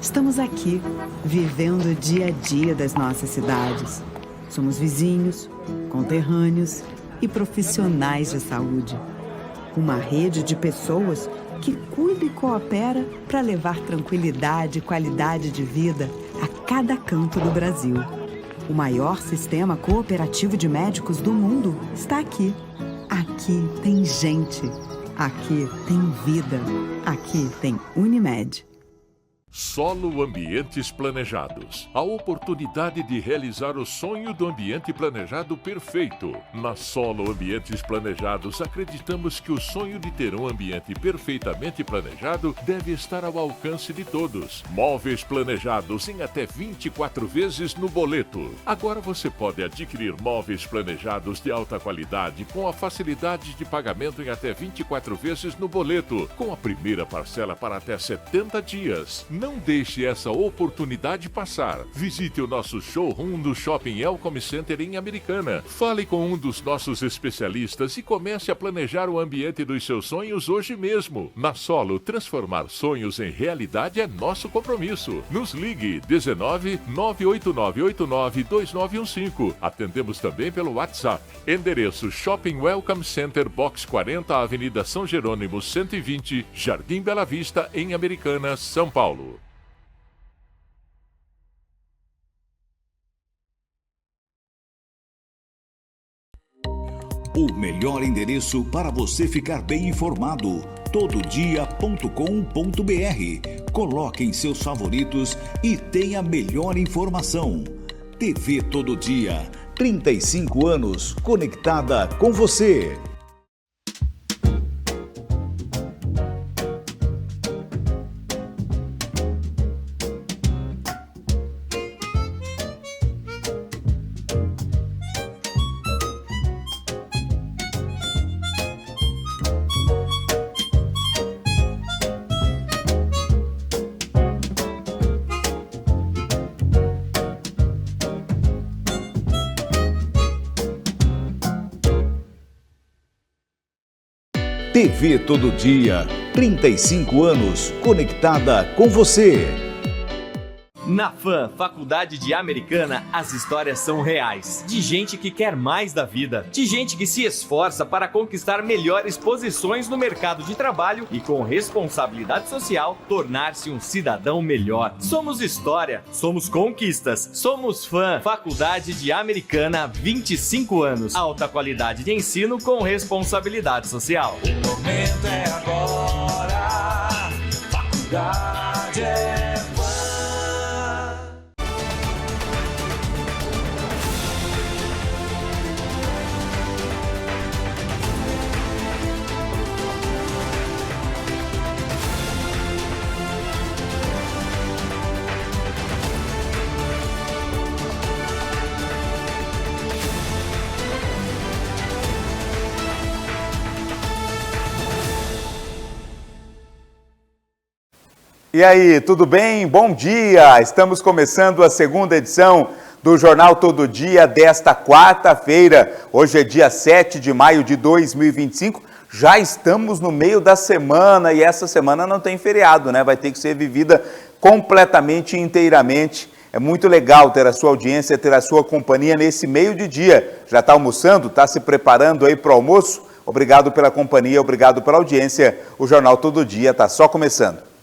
Estamos aqui, vivendo o dia a dia das nossas cidades. Somos vizinhos, conterrâneos e profissionais de saúde. Uma rede de pessoas que cuida e coopera para levar tranquilidade e qualidade de vida a cada canto do Brasil. O maior sistema cooperativo de médicos do mundo está aqui. Aqui tem gente. Aqui tem vida. Aqui tem Unimed. Solo Ambientes Planejados. A oportunidade de realizar o sonho do ambiente planejado perfeito. Na Solo Ambientes Planejados, acreditamos que o sonho de ter um ambiente perfeitamente planejado deve estar ao alcance de todos. Móveis planejados em até 24 vezes no boleto. Agora você pode adquirir móveis planejados de alta qualidade com a facilidade de pagamento em até 24 vezes no boleto, com a primeira parcela para até 70 dias. Não deixe essa oportunidade passar. Visite o nosso showroom do Shopping Elcom Center em Americana. Fale com um dos nossos especialistas e comece a planejar o ambiente dos seus sonhos hoje mesmo. Na Solo, transformar sonhos em realidade é nosso compromisso. Nos ligue 19 98989 2915. Atendemos também pelo WhatsApp. Endereço Shopping Welcome Center, Box 40, Avenida São Jerônimo 120, Jardim Bela Vista, em Americana, São Paulo. O melhor endereço para você ficar bem informado, tododia.com.br. Coloque em seus favoritos e tenha a melhor informação. TV Todo Dia, 35 anos conectada com você. TV Todo Dia, 35 anos conectada com você. Na FAM, Faculdade de Americana, as histórias são reais. De gente que quer mais da vida. De gente que se esforça para conquistar melhores posições no mercado de trabalho e, com responsabilidade social, tornar-se um cidadão melhor. Somos história, somos conquistas, somos FAM, Faculdade de Americana, 25 anos. Alta qualidade de ensino com responsabilidade social. O momento é agora, faculdade é FAM. E aí, tudo bem? Bom dia! Estamos começando a segunda edição do Jornal Todo Dia desta quarta-feira. Hoje é dia 7 de maio de 2025. Já estamos no meio da semana e essa semana não tem feriado, né? Vai ter que ser vivida completamente e inteiramente. É muito legal ter a sua audiência, ter a sua companhia nesse meio de dia. Já está almoçando? Está se preparando aí para o almoço? Obrigado pela companhia, obrigado pela audiência. O Jornal Todo Dia está só começando.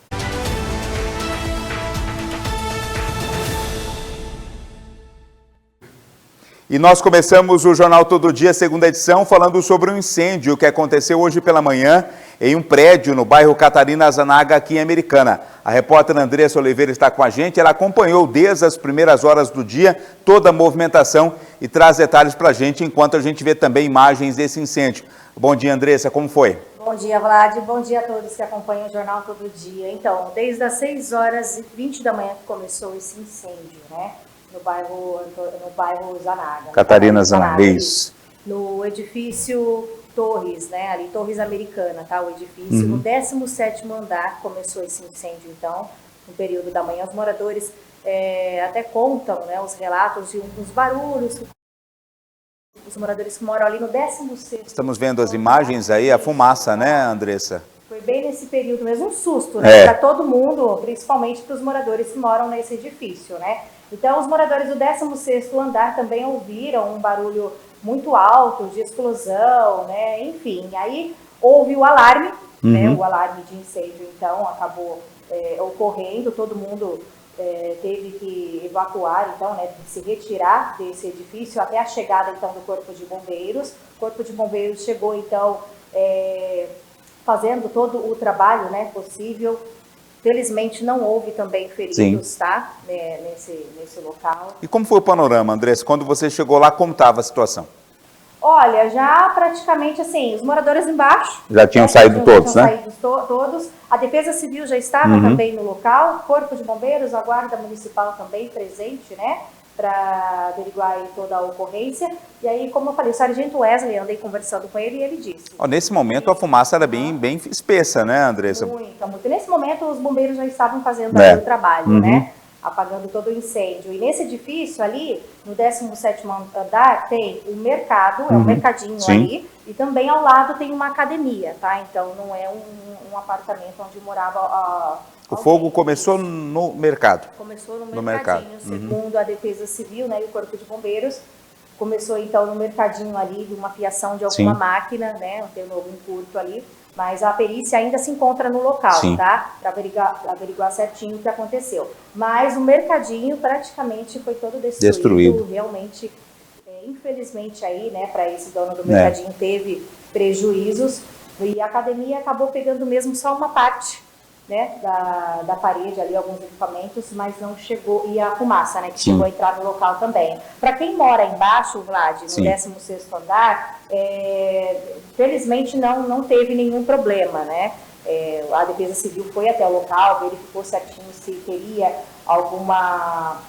E nós começamos o Jornal Todo Dia, segunda edição, falando sobre um incêndio que aconteceu hoje pela manhã em um prédio no bairro Catarina Zanaga, aqui em Americana. A repórter Andressa Oliveira está com a gente, ela acompanhou desde as primeiras horas do dia toda a movimentação e traz detalhes para a gente, enquanto a gente vê também imagens desse incêndio. Bom dia, Andressa, como foi? Bom dia, Vlad. Bom dia a todos que acompanham o Jornal Todo Dia. Então, desde as 6h20 da manhã que começou esse incêndio, né? No bairro Zanaga. Catarina Zanaga, isso. No edifício Torres, né? Ali, Torres Americana, tá? O edifício. No 17º andar começou esse incêndio, então, no período da manhã. Os moradores até contam, né? Os relatos de uns barulhos. Os moradores que moram ali no 16º. Estamos vendo as imagens aí, a fumaça, né, Andressa? Foi bem nesse período mesmo, um susto, né? Para todo mundo, principalmente para os moradores que moram nesse edifício, né? Então, os moradores do 16º andar também ouviram um barulho muito alto de explosão, né? Enfim, aí houve o alarme, né? O alarme de incêndio, então, acabou ocorrendo, todo mundo teve que evacuar, então, né? Se retirar desse edifício até a chegada, então, do Corpo de Bombeiros. O Corpo de Bombeiros chegou, então, fazendo todo o trabalho, né, possível. Felizmente não houve também feridos, tá, nesse local. E como foi o panorama, Andressa? Quando você chegou lá, como estava a situação? Olha, já praticamente assim, os moradores embaixo... Já tinham saído todos, né? Saído todos. A Defesa Civil já estava também no local, Corpo de Bombeiros, a Guarda Municipal também presente, né? Para averiguar aí toda a ocorrência. E aí, como eu falei, o Sargento Wesley, andei conversando com ele e ele disse... Nesse momento a fumaça era bem espessa, né, Andressa? Muito. Nesse momento os bombeiros já estavam fazendo aí o trabalho, né? Apagando todo o incêndio. E nesse edifício ali, no 17º andar, tem um mercado, é um mercadinho ali, e também ao lado tem uma academia, tá? Então não é um apartamento onde morava o fogo começou no mercado. Começou no mercadinho, segundo a Defesa Civil, né, e o Corpo de Bombeiros. Começou então no mercadinho ali, de uma fiação de alguma máquina, né, tem um curto ali. Mas a perícia ainda se encontra no local, tá? Para averiguar certinho o que aconteceu. Mas o mercadinho praticamente foi todo destruído. Realmente, infelizmente aí, né, para esse dono do mercadinho teve prejuízos. E a academia acabou pegando mesmo só uma parte, né, da parede ali, alguns equipamentos, mas não chegou, e a fumaça, né, que chegou a entrar no local também. Para quem mora embaixo, Vlad, no 16º andar, felizmente não teve nenhum problema, né? A Defesa Civil foi até o local, verificou certinho se teria alguma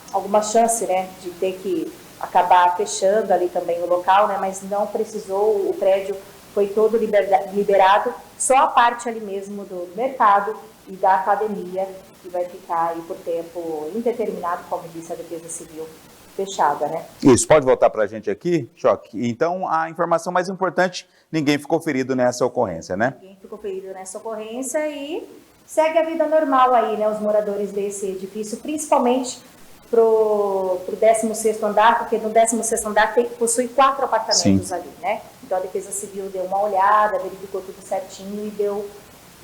chance, né, de ter que acabar fechando ali também o local, né, mas não precisou, o prédio foi todo liberado, só a parte ali mesmo do mercado e da academia, que vai ficar aí por tempo indeterminado, como disse a Defesa Civil, fechada, né? Isso, pode voltar para a gente aqui, Choque? Então, a informação mais importante, ninguém ficou ferido nessa ocorrência, né? Ninguém ficou ferido nessa ocorrência e segue a vida normal aí, né? Os moradores desse edifício, principalmente pro 16º andar, porque no 16º andar possui 4 apartamentos ali, né? Então a Defesa Civil deu uma olhada, verificou tudo certinho e deu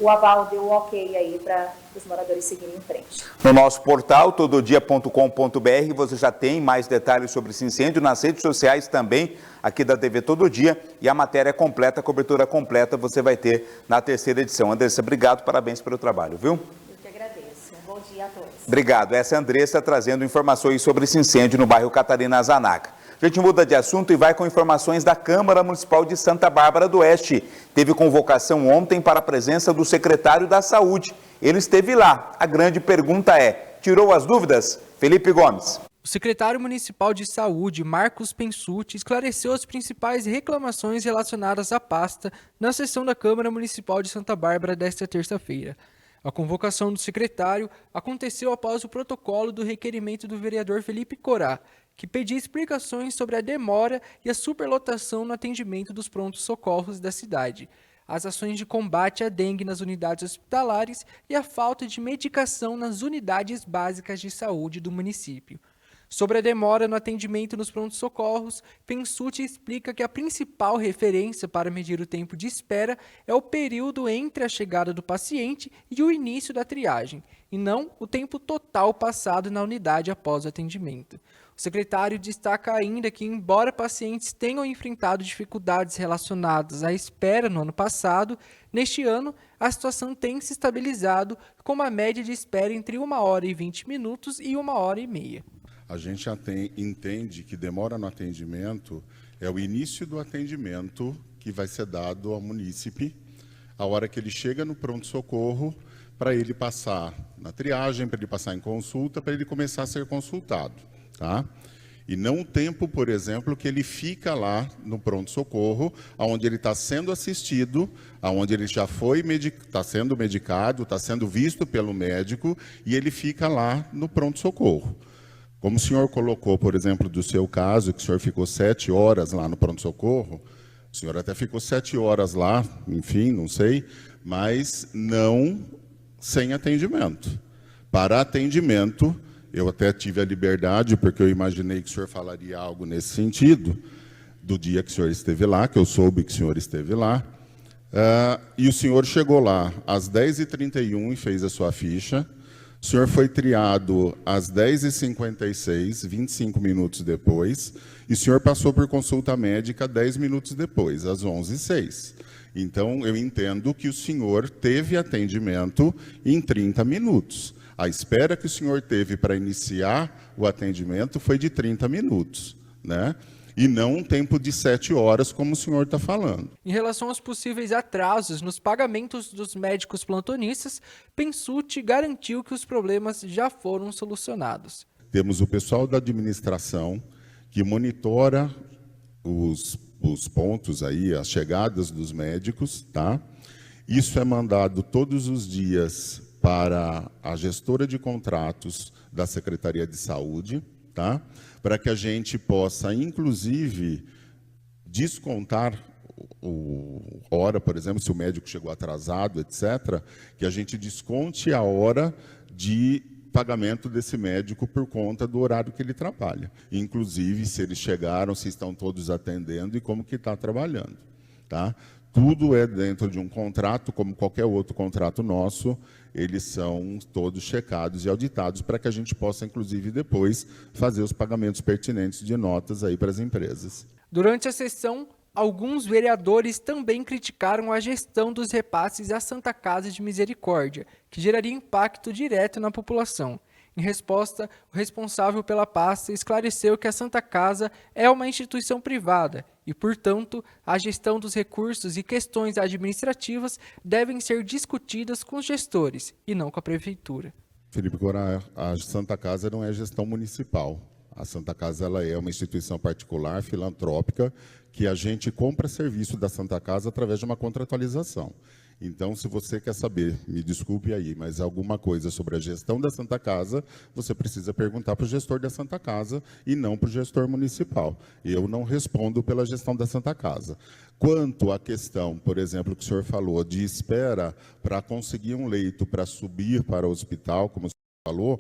o aval, deu o ok aí para os moradores seguirem em frente. No nosso portal, tododia.com.br, você já tem mais detalhes sobre esse incêndio, nas redes sociais também, aqui da TV Todo Dia, e a matéria completa, a cobertura completa, você vai ter na 3ª edição. Andressa, obrigado, parabéns pelo trabalho, viu? Eu que agradeço. Bom dia a todos. Obrigado. Essa é a Andressa trazendo informações sobre esse incêndio no bairro Catarina Zanaga. A gente muda de assunto e vai com informações da Câmara Municipal de Santa Bárbara do Oeste. Teve convocação ontem para a presença do secretário da Saúde. Ele esteve lá. A grande pergunta é, tirou as dúvidas? Felipe Gomes. O secretário municipal de saúde, Marcos Pensucci, esclareceu as principais reclamações relacionadas à pasta na sessão da Câmara Municipal de Santa Bárbara desta terça-feira. A convocação do secretário aconteceu após o protocolo do requerimento do vereador Felipe Corá, que pedia explicações sobre a demora e a superlotação no atendimento dos prontos-socorros da cidade, as ações de combate à dengue nas unidades hospitalares e a falta de medicação nas unidades básicas de saúde do município. Sobre a demora no atendimento nos prontos-socorros, Pensucci explica que a principal referência para medir o tempo de espera é o período entre a chegada do paciente e o início da triagem, e não o tempo total passado na unidade após o atendimento. O secretário destaca ainda que, embora pacientes tenham enfrentado dificuldades relacionadas à espera no ano passado, neste ano a situação tem se estabilizado com uma média de espera entre 1 hora e 20 minutos e 1 hora e meia. A gente entende que demora no atendimento é o início do atendimento que vai ser dado ao munícipe, a hora que ele chega no pronto-socorro, para ele passar na triagem, para ele passar em consulta, para ele começar a ser consultado, tá? E não o tempo, por exemplo, que ele fica lá no pronto-socorro, onde ele está sendo assistido, onde ele já está sendo medicado, está sendo visto pelo médico, e ele fica lá no pronto-socorro. Como o senhor colocou, por exemplo, do seu caso, que o senhor ficou 7 horas lá no pronto-socorro, O senhor até ficou 7 horas lá, enfim, não sei, mas não sem atendimento. Para atendimento, eu até tive a liberdade, porque eu imaginei que o senhor falaria algo nesse sentido, do dia que o senhor esteve lá, que eu soube que o senhor esteve lá, e o senhor chegou lá às 10h31 e fez a sua ficha. O senhor foi triado às 10h56, 25 minutos depois, e o senhor passou por consulta médica 10 minutos depois, às 11h06. Então, eu entendo que o senhor teve atendimento em 30 minutos. A espera que o senhor teve para iniciar o atendimento foi de 30 minutos, né? E não um tempo de 7 horas, como o senhor está falando. Em relação aos possíveis atrasos nos pagamentos dos médicos plantonistas, Pensucci garantiu que os problemas já foram solucionados. Temos o pessoal da administração que monitora os pontos aí, as chegadas dos médicos, tá? Isso é mandado todos os dias para a gestora de contratos da Secretaria de Saúde, tá? Para que a gente possa, inclusive, descontar hora, por exemplo, se o médico chegou atrasado, etc., que a gente desconte a hora de pagamento desse médico por conta do horário que ele trabalha. Inclusive, se eles chegaram, se estão todos atendendo e como que está trabalhando. Tá? Tudo é dentro de um contrato, como qualquer outro contrato nosso, eles são todos checados e auditados para que a gente possa, inclusive, depois fazer os pagamentos pertinentes de notas aí para as empresas. Durante a sessão, alguns vereadores também criticaram a gestão dos repasses à Santa Casa de Misericórdia, que geraria impacto direto na população. Em resposta, o responsável pela pasta esclareceu que a Santa Casa é uma instituição privada e, portanto, a gestão dos recursos e questões administrativas devem ser discutidas com os gestores e não com a prefeitura. Felipe Corá, a Santa Casa não é gestão municipal. A Santa Casa ela é uma instituição particular, filantrópica, que a gente compra serviço da Santa Casa através de uma contratualização. Então, se você quer saber, me desculpe aí, mas alguma coisa sobre a gestão da Santa Casa, você precisa perguntar para o gestor da Santa Casa e não para o gestor municipal. Eu não respondo pela gestão da Santa Casa. Quanto à questão, por exemplo, que o senhor falou, de espera para conseguir um leito para subir para o hospital, como o senhor falou,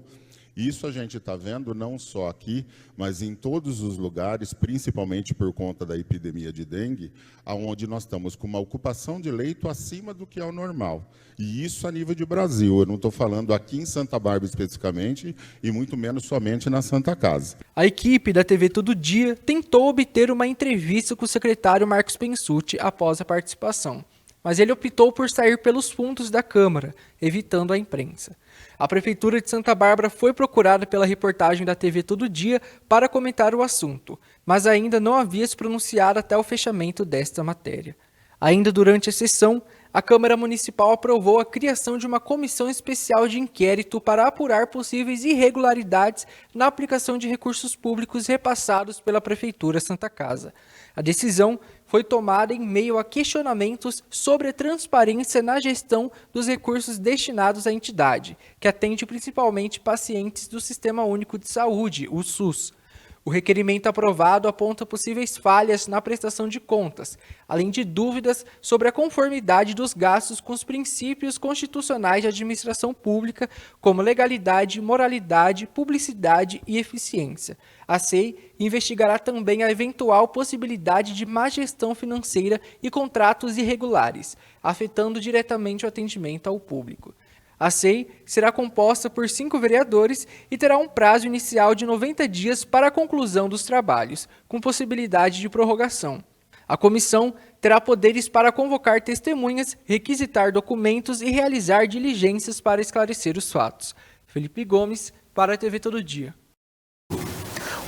isso a gente está vendo não só aqui, mas em todos os lugares, principalmente por conta da epidemia de dengue, onde nós estamos com uma ocupação de leito acima do que é o normal. E isso a nível de Brasil. Eu não estou falando aqui em Santa Bárbara especificamente, e muito menos somente na Santa Casa. A equipe da TV Todo Dia tentou obter uma entrevista com o secretário Marcos Pensucci após a participação, mas ele optou por sair pelos fundos da Câmara, evitando a imprensa. A Prefeitura de Santa Bárbara foi procurada pela reportagem da TV Todo Dia para comentar o assunto, mas ainda não havia se pronunciado até o fechamento desta matéria. Ainda durante a sessão, a Câmara Municipal aprovou a criação de uma comissão especial de inquérito para apurar possíveis irregularidades na aplicação de recursos públicos repassados pela Prefeitura Santa Casa. A decisão foi tomada em meio a questionamentos sobre a transparência na gestão dos recursos destinados à entidade, que atende principalmente pacientes do Sistema Único de Saúde, o SUS. O requerimento aprovado aponta possíveis falhas na prestação de contas, além de dúvidas sobre a conformidade dos gastos com os princípios constitucionais de administração pública, como legalidade, moralidade, publicidade e eficiência. A SEI investigará também a eventual possibilidade de má gestão financeira e contratos irregulares, afetando diretamente o atendimento ao público. A SEI será composta por 5 vereadores e terá um prazo inicial de 90 dias para a conclusão dos trabalhos, com possibilidade de prorrogação. A comissão terá poderes para convocar testemunhas, requisitar documentos e realizar diligências para esclarecer os fatos. Felipe Gomes, para a TV Todo Dia.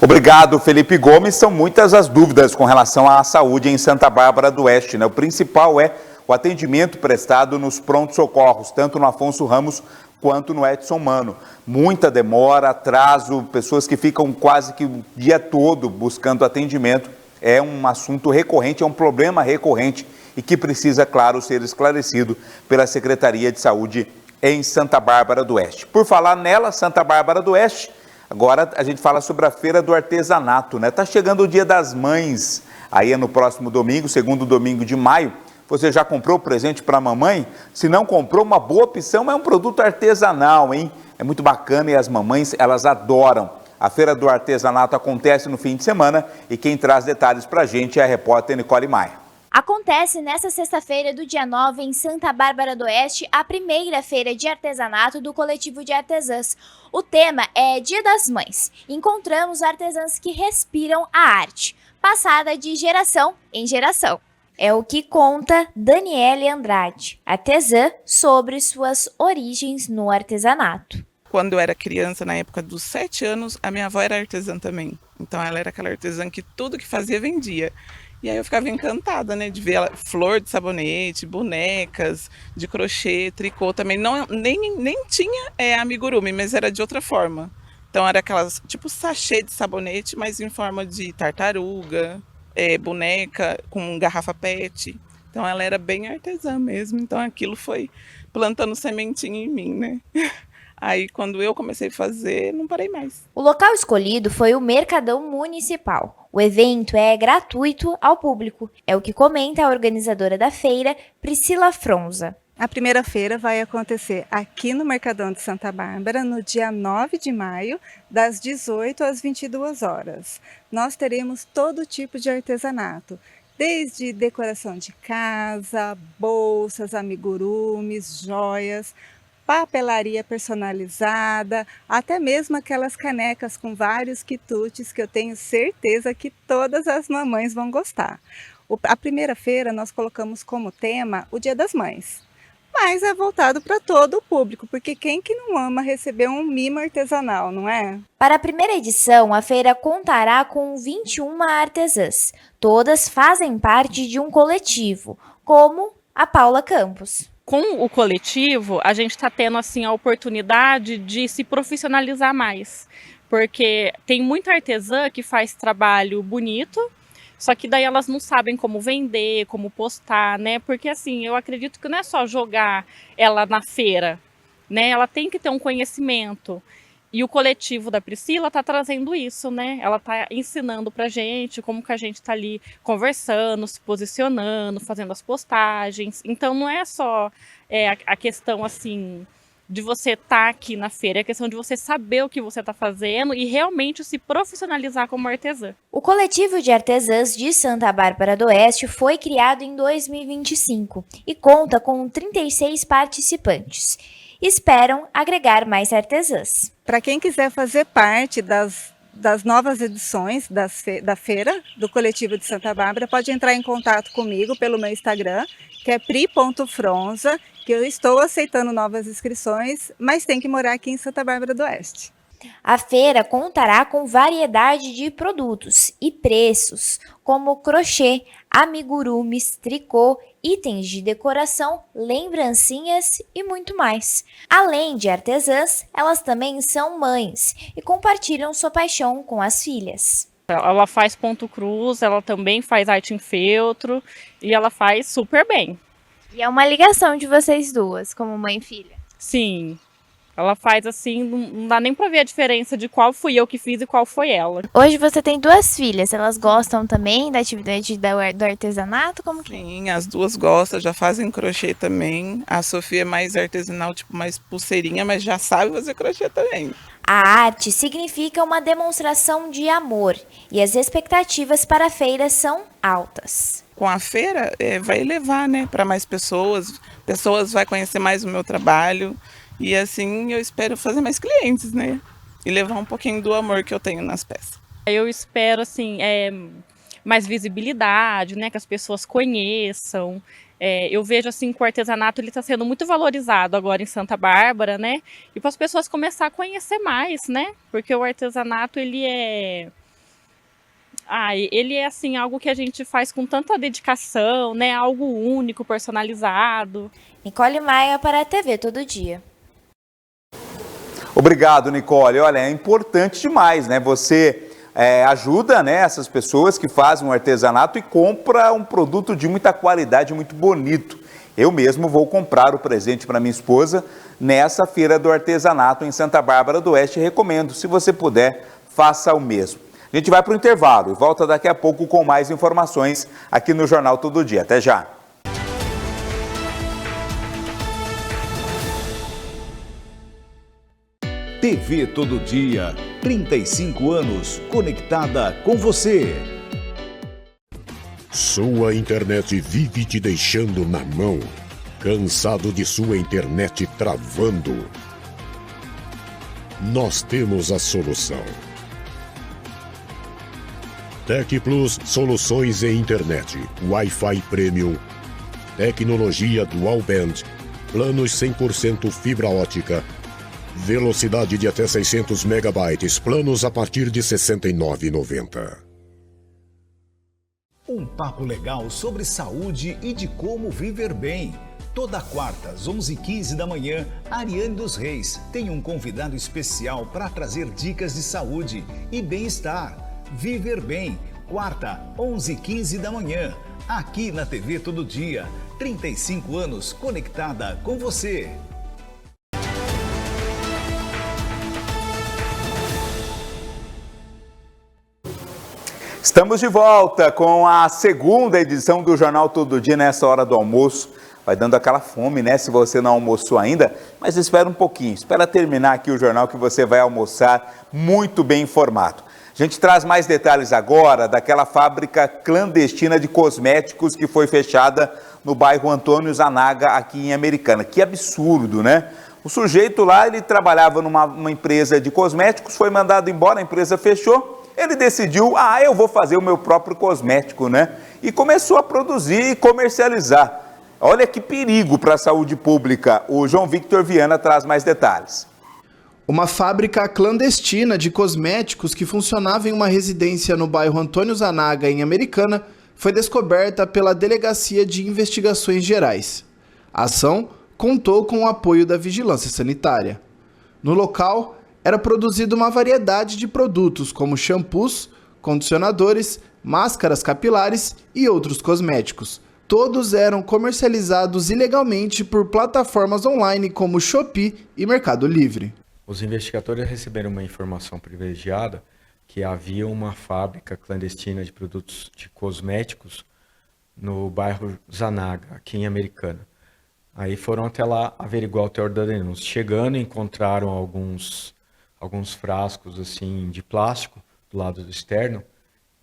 Obrigado, Felipe Gomes. São muitas as dúvidas com relação à saúde em Santa Bárbara do Oeste, né? O principal é o atendimento prestado nos prontos-socorros, tanto no Afonso Ramos quanto no Edson Mano. Muita demora, atraso, pessoas que ficam quase que o dia todo buscando atendimento. É um assunto recorrente, é um problema recorrente e que precisa, claro, ser esclarecido pela Secretaria de Saúde em Santa Bárbara do Oeste. Por falar nela, Santa Bárbara do Oeste, agora a gente fala sobre a Feira do Artesanato, né? Tá chegando o Dia das Mães Aí é no próximo domingo, segundo domingo de maio. Você já comprou presente para a mamãe? Se não comprou, uma boa opção é um produto artesanal, hein? É muito bacana e as mamães, elas adoram. A Feira do Artesanato acontece no fim de semana e quem traz detalhes para a gente é a repórter Nicole Maia. Acontece nesta sexta-feira do dia 9 em Santa Bárbara do Oeste a primeira feira de artesanato do coletivo de artesãs. O tema é Dia das Mães. Encontramos artesãs que respiram a arte, passada de geração em geração. É o que conta Daniele Andrade, artesã, sobre suas origens no artesanato. Quando eu era criança, na época dos 7 anos, a minha avó era artesã também. Então ela era aquela artesã que tudo que fazia vendia. E aí eu ficava encantada, né, de ver ela, flor de sabonete, bonecas, de crochê, tricô também. Não, nem tinha amigurumi, mas era de outra forma. Então era aquelas, tipo sachê de sabonete, mas em forma de tartaruga, boneca com garrafa PET. Então ela era bem artesã mesmo. Então aquilo foi plantando sementinha em mim, né? Aí, quando eu comecei a fazer, não parei mais. O local escolhido foi o Mercadão Municipal. O evento é gratuito ao público. É o que comenta a organizadora da feira, Priscila Fronza. A primeira feira vai acontecer aqui no Mercadão de Santa Bárbara, no dia 9 de maio, das 18 às 22 horas. Nós teremos todo tipo de artesanato, desde decoração de casa, bolsas, amigurumis, joias, papelaria personalizada, até mesmo aquelas canecas com vários quitutes que eu tenho certeza que todas as mamães vão gostar. A primeira feira nós colocamos como tema o Dia das Mães, mas é voltado para todo o público, porque quem que não ama receber um mimo artesanal, não é? Para a primeira edição, a feira contará com 21 artesãs. Todas fazem parte de um coletivo, como a Paula Campos. Com o coletivo, a gente está tendo assim, a oportunidade de se profissionalizar mais, porque tem muita artesã que faz trabalho bonito, só que daí elas não sabem como vender, como postar, né? Porque assim, eu acredito que não é só jogar ela na feira, né? Ela tem que ter um conhecimento. E o coletivo da Priscila está trazendo isso, né? Ela está ensinando pra gente como que a gente está ali conversando, se posicionando, fazendo as postagens. Então não é só a questão assim de você estar aqui na feira, é a questão de você saber o que você está fazendo e realmente se profissionalizar como artesã. O coletivo de artesãs de Santa Bárbara do Oeste foi criado em 2025 e conta com 36 participantes. Esperam agregar mais artesãs. Para quem quiser fazer parte das novas edições da feira do Coletivo de Santa Bárbara, pode entrar em contato comigo pelo meu Instagram, que é pri.fronza, que eu estou aceitando novas inscrições, mas tem que morar aqui em Santa Bárbara do Oeste. A feira contará com variedade de produtos e preços, como crochê, amigurumis, tricô, itens de decoração, lembrancinhas e muito mais. Além de artesãs, elas também são mães e compartilham sua paixão com as filhas. Ela faz ponto cruz, ela também faz arte em feltro e ela faz super bem. E é uma ligação de vocês duas, como mãe e filha? Sim. Ela faz assim, não dá nem pra ver a diferença de qual fui eu que fiz e qual foi ela. Hoje você tem duas filhas, elas gostam também da atividade do artesanato? Como que? Sim, as duas gostam, já fazem crochê também. A Sofia é mais artesanal, tipo mais pulseirinha, mas já sabe fazer crochê também. A arte significa uma demonstração de amor e as expectativas para a feira são altas. Com a feira vai levar, né, para mais pessoas vai conhecer mais o meu trabalho. E assim eu espero fazer mais clientes, né? E levar um pouquinho do amor que eu tenho nas peças. Eu espero, assim, mais visibilidade, né? Que as pessoas conheçam. Eu vejo, assim, que o artesanato está sendo muito valorizado agora em Santa Bárbara, né? E para as pessoas começar a conhecer mais, né? Porque o artesanato, ele é assim, algo que a gente faz com tanta dedicação, né? Algo único, personalizado. Nicole Maia para a TV Todo Dia. Obrigado, Nicole. Olha, é importante demais, né? Você ajuda, né, essas pessoas que fazem um artesanato e compra um produto de muita qualidade, muito bonito. Eu mesmo vou comprar o presente para minha esposa nessa feira do artesanato em Santa Bárbara do Oeste. Recomendo, se você puder, faça o mesmo. A gente vai para o intervalo e volta daqui a pouco com mais informações aqui no Jornal Todo Dia. Até já! TV Todo Dia, 35 anos, conectada com você. Sua internet vive te deixando na mão. Cansado de sua internet travando? Nós temos a solução. Tec Plus Soluções em Internet, Wi-Fi Premium, tecnologia Dual Band, planos 100% fibra ótica, velocidade de até 600 megabytes, planos a partir de R$ 69,90. Um papo legal sobre saúde e de como viver bem. Toda quarta, às 11h15 da manhã, Ariane dos Reis tem um convidado especial para trazer dicas de saúde e bem-estar. Viver bem, quarta, 11h15 da manhã, aqui na TV Todo Dia. 35 anos conectada com você. Estamos de volta com a segunda edição do Jornal Todo Dia nessa hora do almoço. Vai dando aquela fome, né? Se você não almoçou ainda, mas espera um pouquinho. Espera terminar aqui o jornal que você vai almoçar muito bem informado. A gente traz mais detalhes agora daquela fábrica clandestina de cosméticos que foi fechada no bairro Antônio Zanaga, aqui em Americana. Que absurdo, né? O sujeito lá, ele trabalhava numa empresa de cosméticos, foi mandado embora, a empresa fechou. Ele decidiu, eu vou fazer o meu próprio cosmético, né? E começou a produzir e comercializar. Olha que perigo para a saúde pública. O João Victor Viana traz mais detalhes. Uma fábrica clandestina de cosméticos que funcionava em uma residência no bairro Antônio Zanaga, em Americana, foi descoberta pela Delegacia de Investigações Gerais. A ação contou com o apoio da Vigilância Sanitária. No local, era produzida uma variedade de produtos como shampoos, condicionadores, máscaras capilares e outros cosméticos. Todos eram comercializados ilegalmente por plataformas online como Shopee e Mercado Livre. Os investigadores receberam uma informação privilegiada que havia uma fábrica clandestina de produtos de cosméticos no bairro Zanaga, aqui em Americana. Aí foram até lá averiguar o teor da denúncia. Chegando, encontraram alguns frascos assim de plástico do lado externo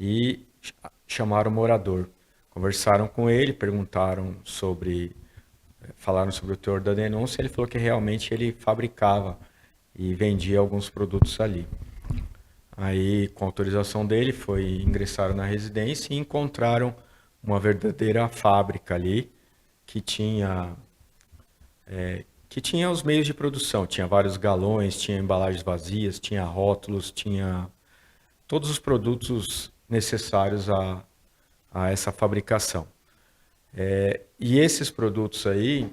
e chamaram o morador. Conversaram com ele, falaram sobre o teor da denúncia. Ele falou que realmente ele fabricava e vendia alguns produtos ali. Aí, com autorização dele, ingressaram na residência e encontraram uma verdadeira fábrica ali que tinha os meios de produção. Tinha vários galões, tinha embalagens vazias, tinha rótulos, tinha todos os produtos necessários a essa fabricação. E esses produtos aí,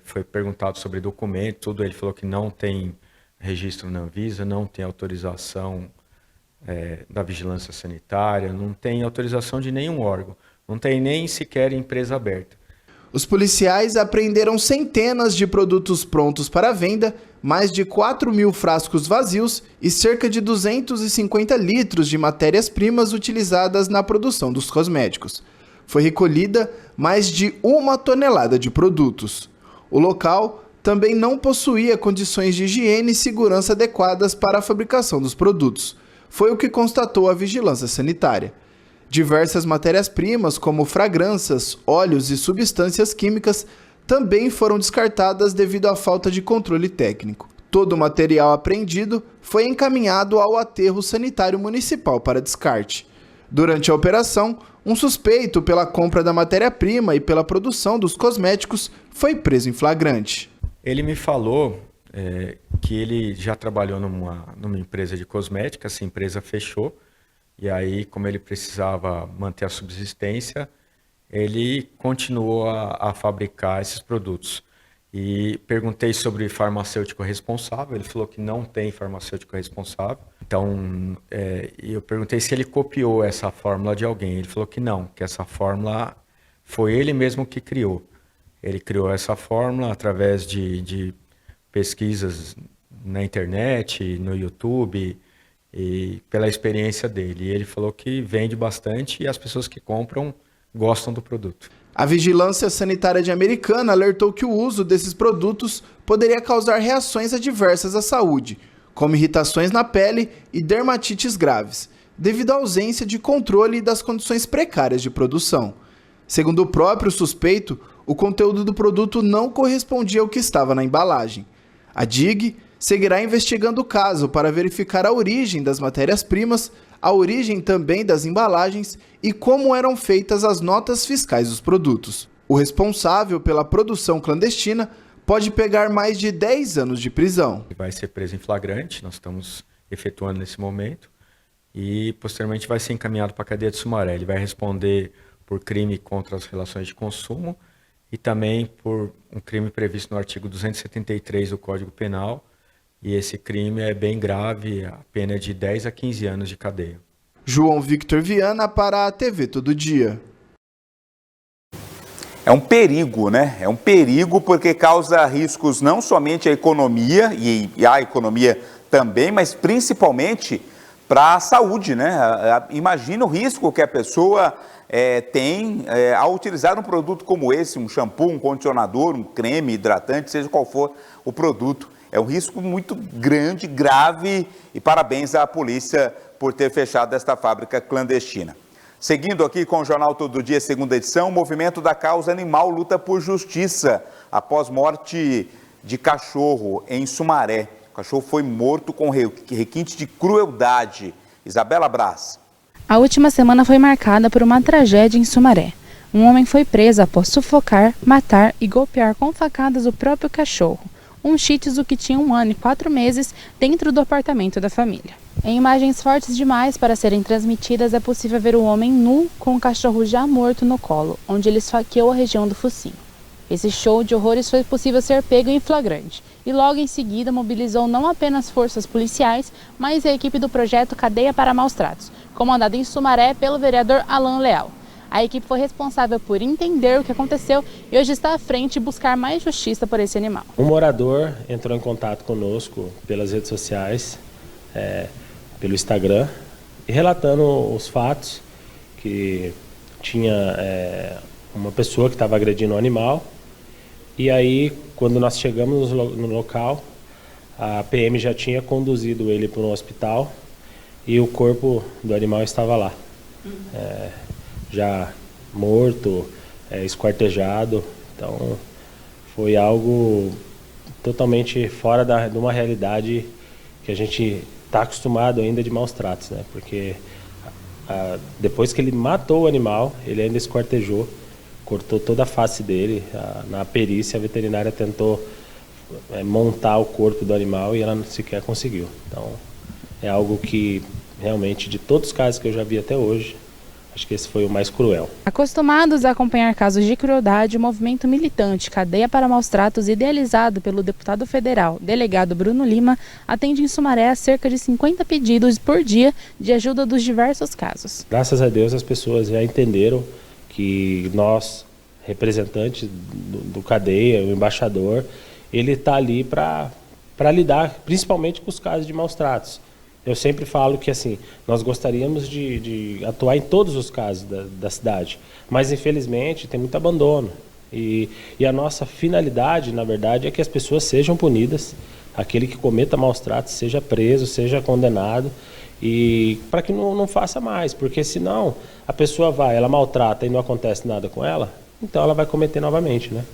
foi perguntado sobre documento, tudo, ele falou que não tem registro na Anvisa, não tem autorização da Vigilância Sanitária, não tem autorização de nenhum órgão, não tem nem sequer empresa aberta. Os policiais apreenderam centenas de produtos prontos para venda, mais de 4.000 frascos vazios e cerca de 250 litros de matérias-primas utilizadas na produção dos cosméticos. Foi recolhida mais de 1 tonelada de produtos. O local também não possuía condições de higiene e segurança adequadas para a fabricação dos produtos. Foi o que constatou a Vigilância Sanitária. Diversas matérias-primas, como fragrâncias, óleos e substâncias químicas, também foram descartadas devido à falta de controle técnico. Todo o material apreendido foi encaminhado ao aterro sanitário municipal para descarte. Durante a operação, um suspeito pela compra da matéria-prima e pela produção dos cosméticos foi preso em flagrante. Ele me falou que ele já trabalhou numa empresa de cosmética, essa empresa fechou, e aí, como ele precisava manter a subsistência, ele continuou a fabricar esses produtos. E perguntei sobre farmacêutico responsável, ele falou que não tem farmacêutico responsável. Então, eu perguntei se ele copiou essa fórmula de alguém. Ele falou que não, que essa fórmula foi ele mesmo que criou. Ele criou essa fórmula através de pesquisas na internet, no YouTube, e pela experiência dele. E ele falou que vende bastante e as pessoas que compram gostam do produto. A Vigilância Sanitária de Americana alertou que o uso desses produtos poderia causar reações adversas à saúde, como irritações na pele e dermatites graves, devido à ausência de controle das condições precárias de produção. Segundo o próprio suspeito, o conteúdo do produto não correspondia ao que estava na embalagem. A DIG seguirá investigando o caso para verificar a origem das matérias-primas, a origem também das embalagens e como eram feitas as notas fiscais dos produtos. O responsável pela produção clandestina pode pegar mais de 10 anos de prisão. Vai ser preso em flagrante, nós estamos efetuando nesse momento, e posteriormente vai ser encaminhado para a cadeia de Sumaré. Ele vai responder por crime contra as relações de consumo e também por um crime previsto no artigo 273 do Código Penal, e esse crime é bem grave, a pena é de 10 a 15 anos de cadeia. João Victor Viana para a TV Todo Dia. É um perigo, né? É um perigo porque causa riscos não somente à economia, e à economia também, mas principalmente para a saúde, né? Imagina o risco que a pessoa tem ao utilizar um produto como esse, um shampoo, um condicionador, um creme hidratante, seja qual for o produto. É um risco muito grande, grave, e parabéns à polícia por ter fechado esta fábrica clandestina. Seguindo aqui com o Jornal Todo Dia, segunda edição, o movimento da causa animal luta por justiça após morte de cachorro em Sumaré. O cachorro foi morto com requinte de crueldade. Isabela Braz. A última semana foi marcada por uma tragédia em Sumaré. Um homem foi preso após sufocar, matar e golpear com facadas o próprio cachorro, um Shih Tzu que tinha 1 ano e 4 meses dentro do apartamento da família. Em imagens fortes demais para serem transmitidas, é possível ver o homem nu com o cachorro já morto no colo, onde ele esfaqueou a região do focinho. Esse show de horrores foi possível ser pego em flagrante e logo em seguida mobilizou não apenas forças policiais, mas a equipe do projeto Cadeia para Maus Tratos, comandada em Sumaré pelo vereador Alan Leal. A equipe foi responsável por entender o que aconteceu e hoje está à frente e buscar mais justiça por esse animal. Um morador entrou em contato conosco pelas redes sociais, pelo Instagram, e relatando os fatos que tinha uma pessoa que estava agredindo um animal. E aí, quando nós chegamos no local, a PM já tinha conduzido ele para um hospital e o corpo do animal estava lá. Já morto, esquartejado. Então foi algo totalmente fora de uma realidade que a gente está acostumado ainda de maus tratos, né? Porque depois que ele matou o animal, ele ainda esquartejou, cortou toda a face dele. Na perícia, a veterinária tentou montar o corpo do animal e ela sequer conseguiu. Então é algo que realmente, de todos os casos que eu já vi até hoje, acho que esse foi o mais cruel. Acostumados a acompanhar casos de crueldade, o movimento militante Cadeia para Maus Tratos, idealizado pelo deputado federal, delegado Bruno Lima, atende em Sumaré a cerca de 50 pedidos por dia de ajuda dos diversos casos. Graças a Deus as pessoas já entenderam que nós, representantes do Cadeia, o embaixador, ele está ali para lidar principalmente com os casos de maus tratos. Eu sempre falo que assim, nós gostaríamos de atuar em todos os casos da cidade, mas infelizmente tem muito abandono. E a nossa finalidade, na verdade, é que as pessoas sejam punidas, aquele que cometa maus tratos seja preso, seja condenado, e para que não faça mais, porque senão a pessoa ela maltrata e não acontece nada com ela, então ela vai cometer novamente, né?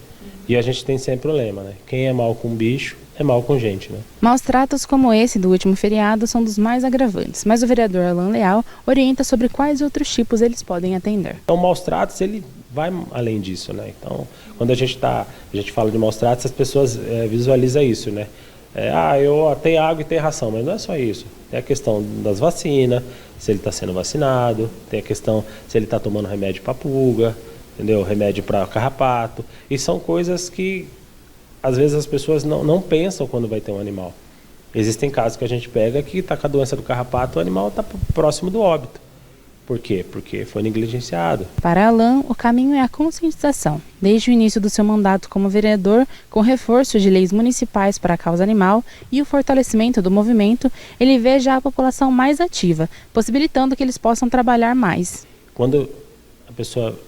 E a gente tem sempre o lema, né? Quem é mal com bicho é mal com gente, né? Maus tratos como esse do último feriado são dos mais agravantes, mas o vereador Alan Leal orienta sobre quais outros tipos eles podem atender. Então, maus tratos, ele vai além disso, né? Então, quando a gente fala de maus tratos, as pessoas visualizam isso, né? Eu tenho água e tenho ração, mas não é só isso. Tem a questão das vacinas, se ele está sendo vacinado, tem a questão se ele está tomando remédio para pulga, entendeu? Remédio para carrapato. E são coisas que às vezes as pessoas não pensam quando vai ter um animal. Existem casos que a gente pega que está com a doença do carrapato, o animal está próximo do óbito. Por quê? Porque foi negligenciado. Para Alain, o caminho é a conscientização. Desde o início do seu mandato como vereador, com reforço de leis municipais para a causa animal e o fortalecimento do movimento, ele vê já a população mais ativa, possibilitando que eles possam trabalhar mais. Quando a pessoa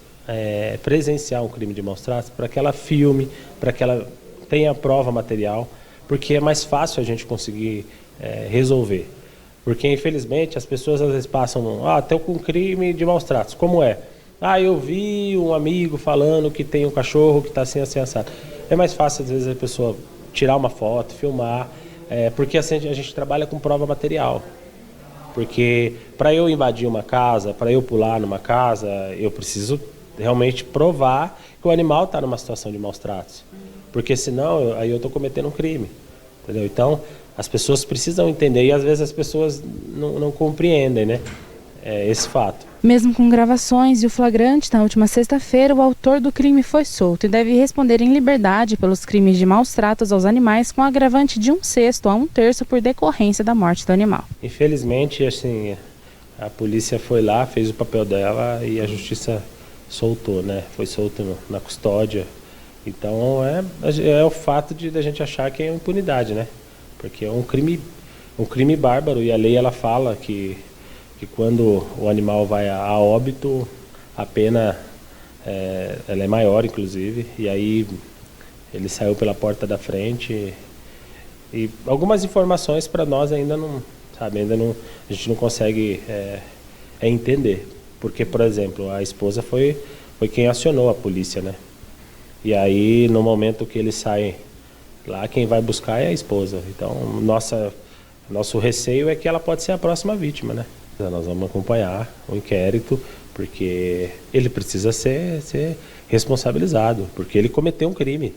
presenciar um crime de maus tratos, para que ela filme, para que ela tenha prova material, porque é mais fácil a gente conseguir resolver. Porque, infelizmente, as pessoas às vezes passam, estou com crime de maus tratos. Como é? Eu vi um amigo falando que tem um cachorro que está assim, assim, assado. É mais fácil, às vezes, a pessoa tirar uma foto, filmar, porque assim, a gente trabalha com prova material. Porque para eu invadir uma casa, para eu pular numa casa, eu preciso realmente provar que o animal está numa situação de maus tratos. Porque senão, aí eu estou cometendo um crime. Entendeu? Então, as pessoas precisam entender e às vezes as pessoas não compreendem, né, esse fato. Mesmo com gravações e o flagrante, na última sexta-feira, o autor do crime foi solto e deve responder em liberdade pelos crimes de maus tratos aos animais, com agravante de 1/6 a 1/3 por decorrência da morte do animal. Infelizmente, assim, a polícia foi lá, fez o papel dela e a justiça soltou, né? Foi solto na custódia. Então é o fato de a gente achar que é impunidade, né? Porque é um crime bárbaro e a lei ela fala que quando o animal vai a óbito, a pena ela é maior, inclusive, e aí ele saiu pela porta da frente e algumas informações para nós ainda não, sabe, a gente não consegue entender, porque, por exemplo, a esposa foi quem acionou a polícia, né? E aí, no momento que ele sai lá, quem vai buscar é a esposa. Então, nosso receio é que ela pode ser a próxima vítima, né? Nós vamos acompanhar o inquérito, porque ele precisa ser responsabilizado, porque ele cometeu um crime.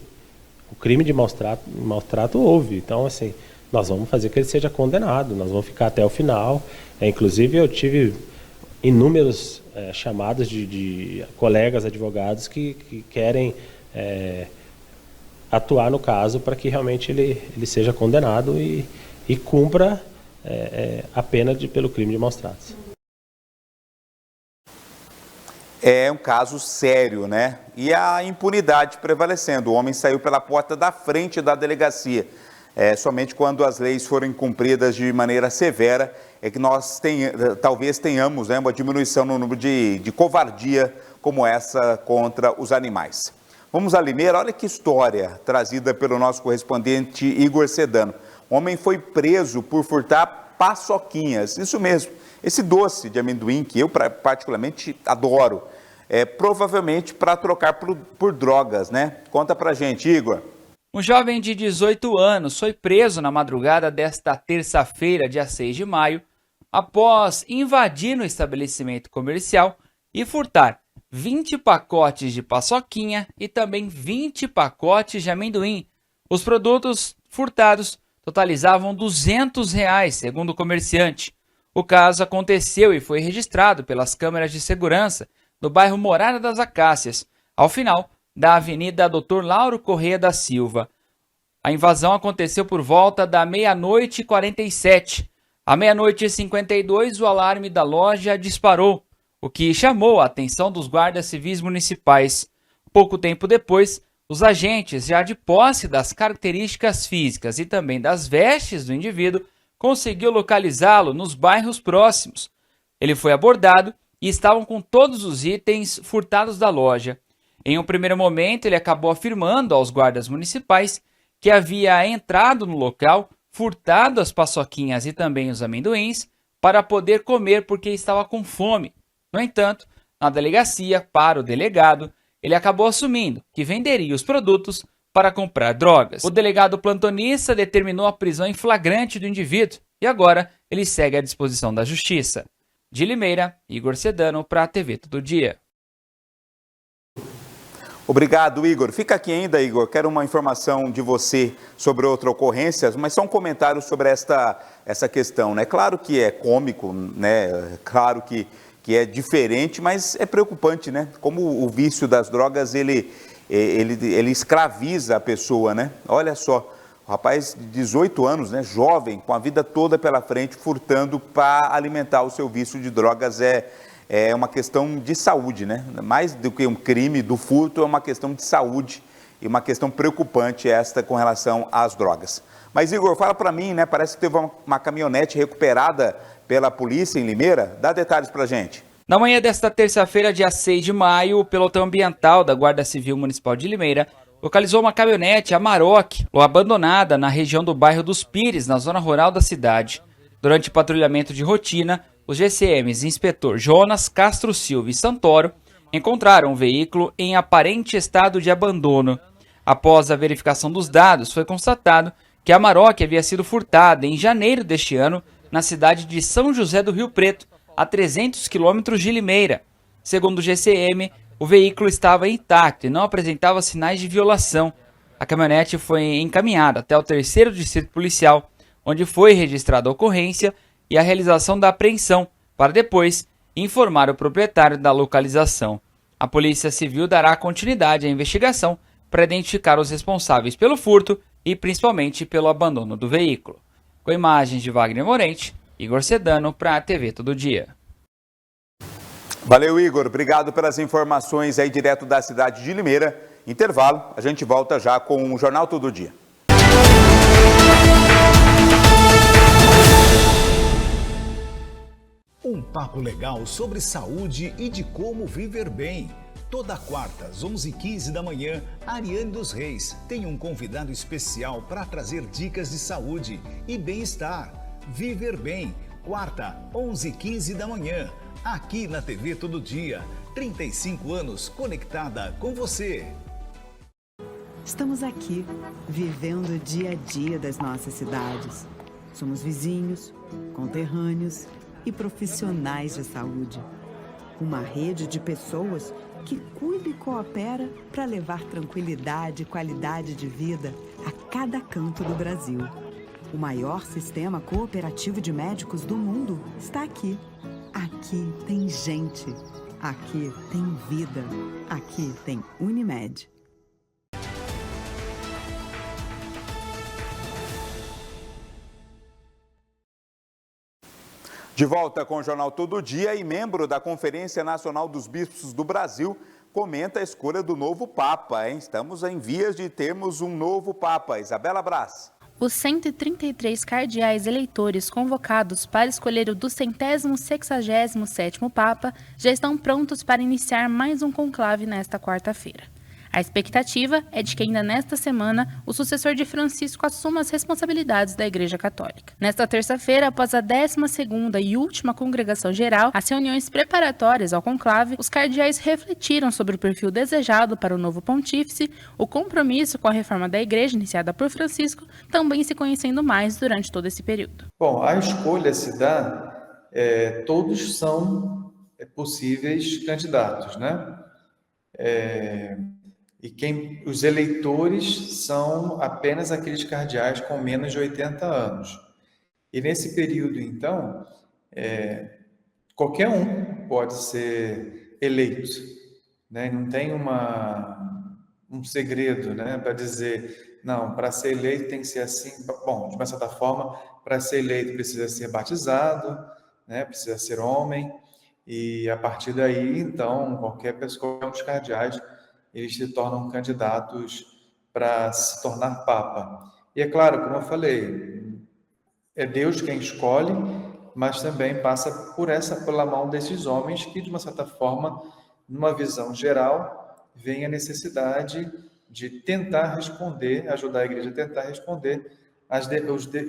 O crime de maus-trato houve. Então, assim, nós vamos fazer que ele seja condenado, nós vamos ficar até o final. Inclusive, eu tive inúmeros chamados de colegas advogados que querem atuar no caso para que realmente ele seja condenado e cumpra a pena pelo crime de maus tratos. É um caso sério, né? E a impunidade prevalecendo. O homem saiu pela porta da frente da delegacia. Somente quando as leis forem cumpridas de maneira severa é que nós talvez tenhamos, né, uma diminuição no número de covardia como essa contra os animais. Vamos a Limeira, olha que história trazida pelo nosso correspondente Igor Sedano. O homem foi preso por furtar paçoquinhas, isso mesmo, esse doce de amendoim que eu particularmente adoro, provavelmente para trocar por drogas, né? Conta pra gente, Igor. Um jovem de 18 anos foi preso na madrugada desta terça-feira, dia 6 de maio, após invadir no estabelecimento comercial e furtar 20 pacotes de paçoquinha e também 20 pacotes de amendoim. Os produtos furtados totalizavam R$200, segundo o comerciante. O caso aconteceu e foi registrado pelas câmeras de segurança do bairro Morada das Acácias, ao final da Avenida Dr. Lauro Corrêa da Silva. A invasão aconteceu por volta da 00h47. À 00h52, o alarme da loja disparou, o que chamou a atenção dos guardas civis municipais. Pouco tempo depois, os agentes, já de posse das características físicas e também das vestes do indivíduo, conseguiu localizá-lo nos bairros próximos. Ele foi abordado e estavam com todos os itens furtados da loja. Em um primeiro momento, ele acabou afirmando aos guardas municipais que havia entrado no local, furtado as paçoquinhas e também os amendoins para poder comer porque estava com fome. No entanto, na delegacia, para o delegado, ele acabou assumindo que venderia os produtos para comprar drogas. O delegado plantonista determinou a prisão em flagrante do indivíduo e agora ele segue à disposição da justiça. De Limeira, Igor Sedano para a TV Todo Dia. Obrigado, Igor. Fica aqui ainda, Igor. Quero uma informação de você sobre outra ocorrência, mas só um comentário sobre essa questão, né? Claro que é cômico, né? Claro que é diferente, mas é preocupante, né? Como o vício das drogas, ele escraviza a pessoa, né? Olha só, o rapaz de 18 anos, né? Jovem, com a vida toda pela frente, furtando para alimentar o seu vício de drogas, é é uma questão de saúde, né? Mais do que um crime do furto, é uma questão de saúde e uma questão preocupante esta com relação às drogas. Mas, Igor, fala para mim, né? Parece que teve uma caminhonete recuperada pela polícia em Limeira. Dá detalhes para a gente. Na manhã desta terça-feira, dia 6 de maio, o pelotão ambiental da Guarda Civil Municipal de Limeira localizou uma caminhonete Amarok, abandonada na região do bairro dos Pires, na zona rural da cidade. Durante patrulhamento de rotina, os GCMs Inspetor Jonas, Castro Silva e Santoro encontraram o veículo em aparente estado de abandono. Após a verificação dos dados, foi constatado que a Amarok havia sido furtada em janeiro deste ano na cidade de São José do Rio Preto, a 300 quilômetros de Limeira. Segundo o GCM, o veículo estava intacto e não apresentava sinais de violação. A caminhonete foi encaminhada até o 3º Distrito Policial, onde foi registrada a ocorrência e a realização da apreensão, para depois informar o proprietário da localização. A Polícia Civil dará continuidade à investigação para identificar os responsáveis pelo furto e principalmente pelo abandono do veículo. Com imagens de Wagner Morente, Igor Sedano para a TV Todo Dia. Valeu, Igor. Obrigado pelas informações aí direto da cidade de Limeira. Intervalo, a gente volta já com o Jornal Todo Dia. Um papo legal sobre saúde e de como viver bem. Toda quarta, às 11h15 da manhã, Ariane dos Reis tem um convidado especial para trazer dicas de saúde e bem-estar. Viver bem, quarta, 11h15 da manhã, aqui na TV Todo Dia. 35 anos conectada com você. Estamos aqui, vivendo o dia a dia das nossas cidades. Somos vizinhos, conterrâneos e profissionais de saúde. Uma rede de pessoas que cuida e coopera para levar tranquilidade e qualidade de vida a cada canto do Brasil. O maior sistema cooperativo de médicos do mundo está aqui. Aqui tem gente. Aqui tem vida. Aqui tem Unimed. De volta com o Jornal Todo Dia e membro da Conferência Nacional dos Bispos do Brasil comenta a escolha do novo Papa, hein? Estamos em vias de termos um novo Papa. Isabela Braz. Os 133 cardeais eleitores convocados para escolher o 267º Papa já estão prontos para iniciar mais um conclave nesta quarta-feira. A expectativa é de que ainda nesta semana o sucessor de Francisco assuma as responsabilidades da Igreja Católica. Nesta terça-feira, após a 12ª e última congregação geral, as reuniões preparatórias ao conclave, os cardeais refletiram sobre o perfil desejado para o novo pontífice, o compromisso com a reforma da Igreja iniciada por Francisco, também se conhecendo mais durante todo esse período. Bom, a escolha se dá, todos são possíveis candidatos, né? E os eleitores são apenas aqueles cardeais com menos de 80 anos. E nesse período, então, qualquer um pode ser eleito, né? Não tem um segredo, né, para dizer, não, para ser eleito tem que ser assim. Bom, de uma certa forma, para ser eleito precisa ser batizado, né, precisa ser homem, e a partir daí, então, qualquer pessoa, os cardeais, eles se tornam candidatos para se tornar Papa. E é claro, como eu falei, é Deus quem escolhe, mas também passa pela mão desses homens que, de uma certa forma, numa visão geral, vem a necessidade de tentar responder, ajudar a Igreja a tentar responder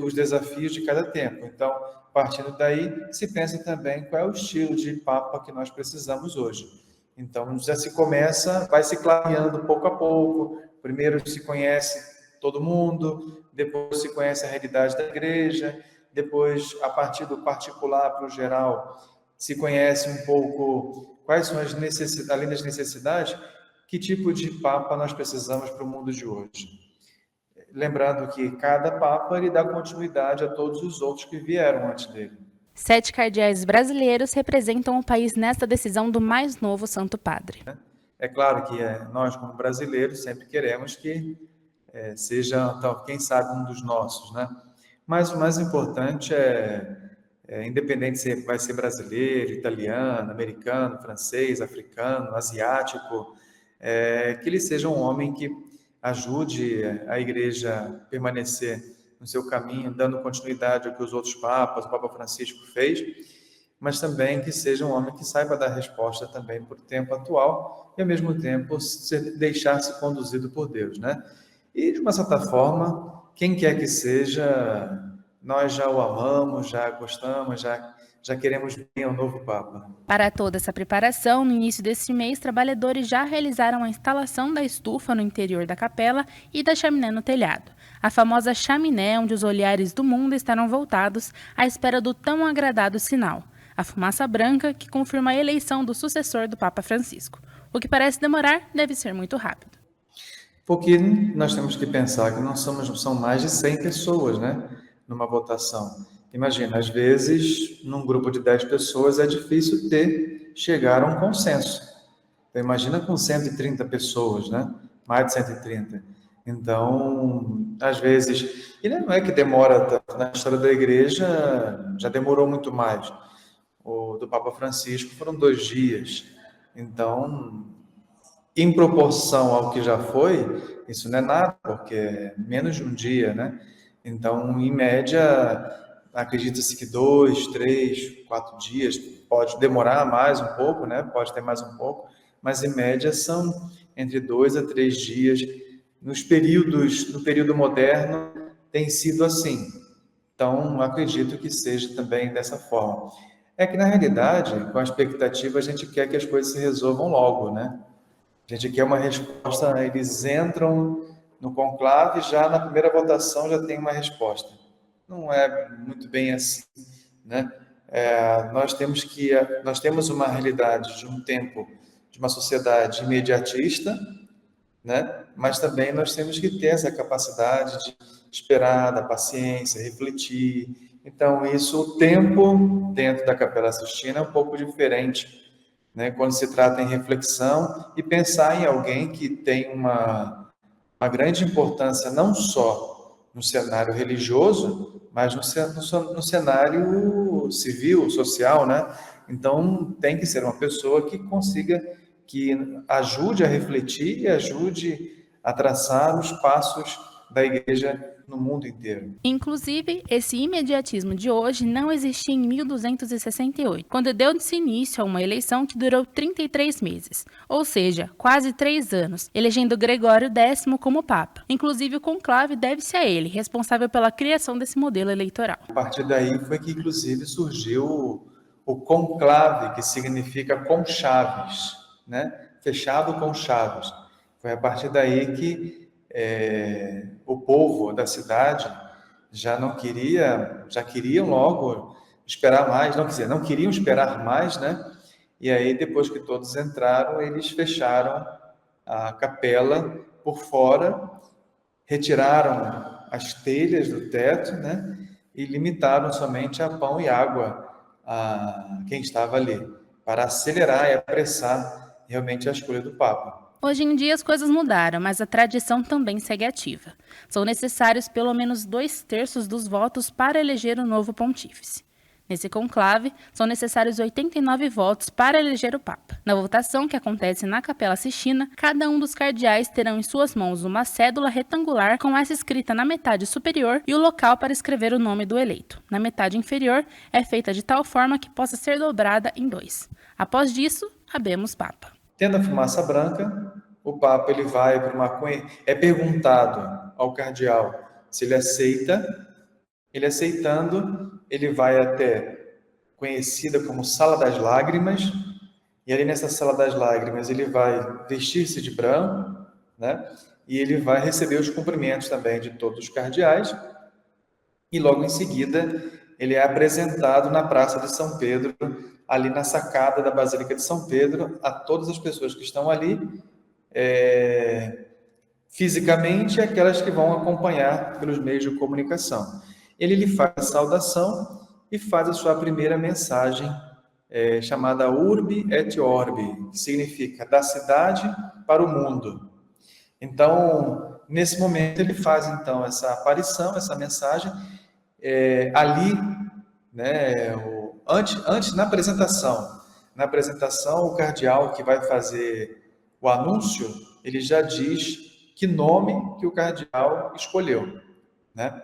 os desafios de cada tempo. Então, partindo daí, se pensa também qual é o estilo de Papa que nós precisamos hoje. Então, já se começa, vai se clareando pouco a pouco. Primeiro se conhece todo mundo, depois se conhece a realidade da igreja, depois, a partir do particular para o geral, se conhece um pouco quais são as necessidades, além das necessidades, que tipo de Papa nós precisamos para o mundo de hoje. Lembrando que cada Papa ele dá continuidade a todos os outros que vieram antes dele. 7 cardeais brasileiros representam o país nesta decisão do mais novo Santo Padre. É claro que nós, como brasileiros, sempre queremos que seja, então, quem sabe, um dos nossos, né? Mas o mais importante é independente se vai ser brasileiro, italiano, americano, francês, africano, asiático, que ele seja um homem que ajude a igreja a permanecer no seu caminho, dando continuidade ao que os outros papas, o Papa Francisco fez, mas também que seja um homem que saiba dar resposta também para o tempo atual e, ao mesmo tempo, deixar-se conduzido por Deus, né? E, de uma certa forma, quem quer que seja, nós já o amamos, já gostamos, já queremos bem ao novo Papa. Para toda essa preparação, no início deste mês, trabalhadores já realizaram a instalação da estufa no interior da capela e da chaminé no telhado. A famosa chaminé onde os olhares do mundo estarão voltados à espera do tão agradado sinal, a fumaça branca que confirma a eleição do sucessor do Papa Francisco. O que parece demorar deve ser muito rápido. Porque nós temos que pensar que são mais de 100 pessoas, né, numa votação. Imagina, às vezes, num grupo de 10 pessoas é difícil chegar a um consenso. Então, imagina com 130 pessoas, né? Mais de 130. Então, às vezes... E não é que demora tanto. Na história da igreja, já demorou muito mais. O do Papa Francisco foram 2 dias. Então, em proporção ao que já foi, isso não é nada, porque é menos de um dia, né? Então, em média... Acredita-se que 2, 3, 4 dias, pode demorar mais um pouco, né? Pode ter mais um pouco, mas em média são entre 2 a 3 dias. No período moderno tem sido assim. Então, acredito que seja também dessa forma. É que, na realidade, com a expectativa, a gente quer que as coisas se resolvam logo, né? A gente quer uma resposta, eles entram no conclave, já na primeira votação já tem uma resposta. Não é muito bem assim, né? Nós temos uma realidade de um tempo, de uma sociedade imediatista, né? Mas também nós temos que ter essa capacidade de esperar, da paciência, refletir. Então, o tempo dentro da Capela Sistina é um pouco diferente, né? Quando se trata em reflexão e pensar em alguém que tem uma grande importância não só no cenário religioso, mas no cenário civil, social, né? Então, tem que ser uma pessoa que consiga, que ajude a refletir e ajude a traçar os passos da igreja no mundo inteiro. Inclusive, esse imediatismo de hoje não existia em 1268, quando deu-se início a uma eleição que durou 33 meses, ou seja, quase 3 anos, elegendo Gregório X como Papa. Inclusive, o conclave deve-se a ele, responsável pela criação desse modelo eleitoral. A partir daí foi que, inclusive, surgiu o conclave, que significa com chaves, né? Fechado com chaves. Foi a partir daí que o povo da cidade já queriam logo esperar mais, não queriam esperar mais, né? E aí, depois que todos entraram, eles fecharam a capela por fora, retiraram as telhas do teto, né? E limitaram somente a pão e água a quem estava ali, para acelerar e apressar realmente a escolha do Papa. Hoje em dia as coisas mudaram, mas a tradição também segue ativa. São necessários pelo menos 2/3 dos votos para eleger o novo pontífice. Nesse conclave, são necessários 89 votos para eleger o Papa. Na votação, que acontece na Capela Sistina, cada um dos cardeais terão em suas mãos uma cédula retangular com essa escrita na metade superior e o local para escrever o nome do eleito. Na metade inferior, é feita de tal forma que possa ser dobrada em 2. Após disso, habemos Papa. Tendo a fumaça branca, o Papa ele vai para é perguntado ao cardeal se ele aceita. Ele aceitando, ele vai até conhecida como Sala das Lágrimas, e ali nessa Sala das Lágrimas ele vai vestir-se de branco, né? E ele vai receber os cumprimentos também de todos os cardeais, e logo em seguida ele é apresentado na Praça de São Pedro, ali na sacada da Basílica de São Pedro, a todas as pessoas que estão ali, fisicamente, e aquelas que vão acompanhar pelos meios de comunicação. Ele lhe faz a saudação e faz a sua primeira mensagem, chamada Urbi et Orbi, que significa da cidade para o mundo. Então, nesse momento, ele faz então essa aparição, essa mensagem. Ali, né? Antes na apresentação, o cardeal que vai fazer o anúncio, ele já diz que nome que o cardeal escolheu, né?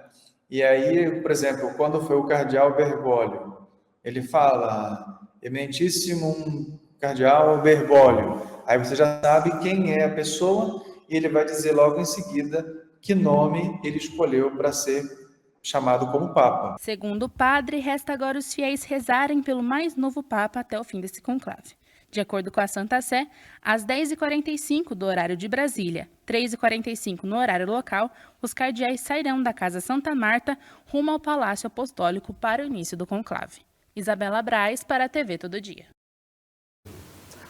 E aí, por exemplo, quando foi o cardeal Bergoglio, ele fala, eminentíssimo cardeal Bergoglio. Aí você já sabe quem é a pessoa e ele vai dizer logo em seguida que nome ele escolheu para ser chamado como Papa. Segundo o padre, resta agora os fiéis rezarem pelo mais novo Papa até o fim desse conclave. De acordo com a Santa Sé, às 10h45 do horário de Brasília, 3h45 no horário local, os cardeais sairão da Casa Santa Marta rumo ao Palácio Apostólico para o início do conclave. Isabela Braz para a TV Todo Dia.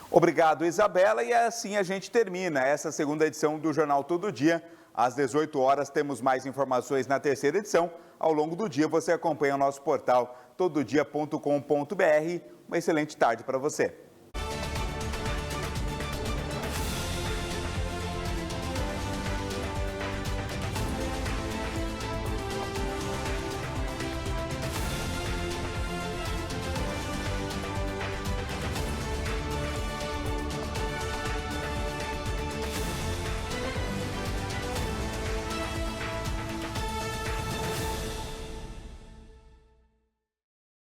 Obrigado, Isabela, e assim a gente termina essa segunda edição do Jornal Todo Dia. Às 18 horas temos mais informações na terceira edição. Ao longo do dia você acompanha o nosso portal tododia.com.br. Uma excelente tarde para você.